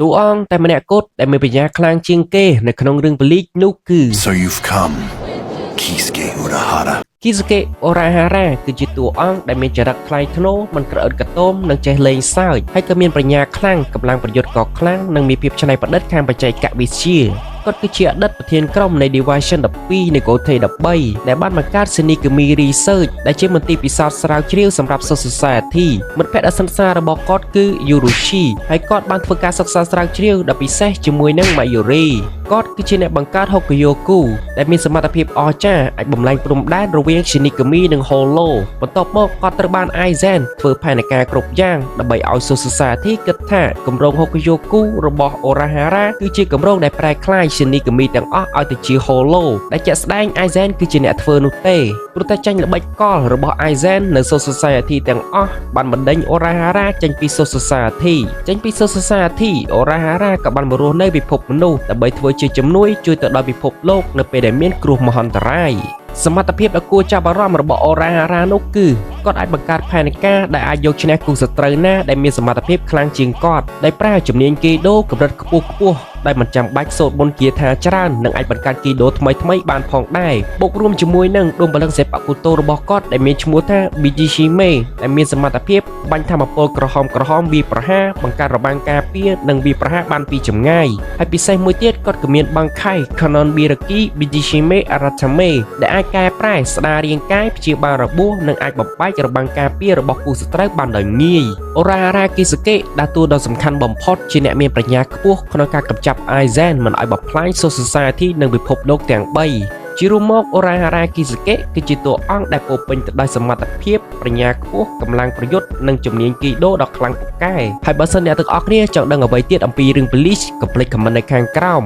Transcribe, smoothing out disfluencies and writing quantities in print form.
តួអង្គតែម្នាក់គត់ដែលមានបញ្ញាខ្លាំងជាងគេនៅក្នុងរឿងប៉ូលីសនោះគឺ So you've come, Kisuke Urahara. Kisuke Urahara គឺជាតួអង្គដែលមានចរិតថ្លៃថ្នូរមិនក្រអឺតក្រទមនិងចេះលេងសើចហើយក៏មានបញ្ញាខ្លាំងកម្លាំងប្រយុទ្ធក៏ខ្លាំងនិងមានភាពច្នៃប្រឌិតខាងបច្ចេកវិទ្យាគាត់គឺជាអតីតប្រធានក្រុមនៃ Division 12 នៃ Gotei 13ដែលបានបង្កើត Shinigami Research ដែលជាមន្ទីរពិសោធន៍ស្រាវជ្រាវសម្រាប់ Soul Society មិត្តភក្តិដ៏ស្និទ្ធស្នាលរបស់គាត់គឺ Yurushi ហើយគាត់បានធ្វើការសិក្សាស្រាវជ្រាវដ៏ពិសេសជាមួយនឹង Mayuri គាត់គឺជាអ្នកបង្កើត Hokuyoku ដែលមានសមត្ថភាពអស្ចារ្យអាចបំលែងព្រំដែនរវាង Shinigami និង Holo បន្ទាប់មកគាត់ត្រូវបាន Aizen ធ្វើផែនការគ្រប់យ៉ាងដើម្បីឲ្យ Soul Society គិតថាគម្រោង Hokuyoku របស់ Urahara គឺជាគម្រោងដែលប្រែក្លាយ Shinigami ទាំងអស់ឲ្យទៅជា Holo ដែលជាក់ស្ដែង Aizen គឺជាអ្នកធ្វើនោះទេព្រោះតែចាញ់ល្បិចកលរបស់ Aizen នៅ Soul Society ទាំងអស់បានបណ្ដេញ Urahara ចេញពី Soul Society ចេញពី Soul Society Urahara ក៏បានមករស់នៅពិភពមនុស្សដើម្បីធ្វើជាជំនួយជួយទៅដល់ពិភពលោកនៅពេលដែលមានគ្រោះមហន្តរាយសមត្ថភាពដ៏គួរចាប់អារម្មណ៍របស់ Urahara នោះគឺគាត់អាចបង្កើតផែនការដែលអាចយកឈ្នះគូសត្រូវណាដែលមានសមត្ថភាពខ្លាំងជាងគាត់ដោយប្រើជំនាញកេដូកម្រិតខ្ពស់ដែលមិនចាំបាច់សូត្រមន្តគាថាច្រើននិងអាចបង្កើតកេដូថ្មីបានផងដែរបូករួមជាមួយនឹងដួងបលឹងសេបកូតូរបស់គាត់ដែលមានឈ្មោះថា Bijishime ដែលមានសមត្ថភាពបាញ់ថាមពលក្រហមវាប្រហារបង្កើតរបាំងការពារនិងវាប្រហារបានពីចម្ងាយហើយពិសេសមួយទៀតគាត់ក៏មានបាំងខៃ Kanon Biraki Bijishime Aratame ដែលអាចកែប្រែស្ដាររាងកាយព្យាបាលរបួសនិងអាចបំបែករបាំងការពាររបស់គូសត្រូវបានដោយងាយ Urahara Kisuke ដើរតួដ៏សំខាន់បំផុតជាអ្នកមានប្រាជ្ញាខ្ពស់ក្នុងការកម្ចាត់ Aizen មិនឲ្យបំផ្លាញ Soul Society និងពិភពលោកទាំង3ជារួមមក Urahara Kisuke គឺជាតួអង្គដែលពោរពេញទៅដោយសមត្ថភាពប្រាជ្ញាខ្ពស់កម្លាំងប្រយុទ្ធនិងជំនាញកីដូដ៏ខ្លាំងពូកែហើយបើសិនអ្នកទាំងអស់គ្នាចង់ដឹងអ្វីទៀតអំពីរឿង Bleach កុំភ្លេច comment នៅខាងក្រោម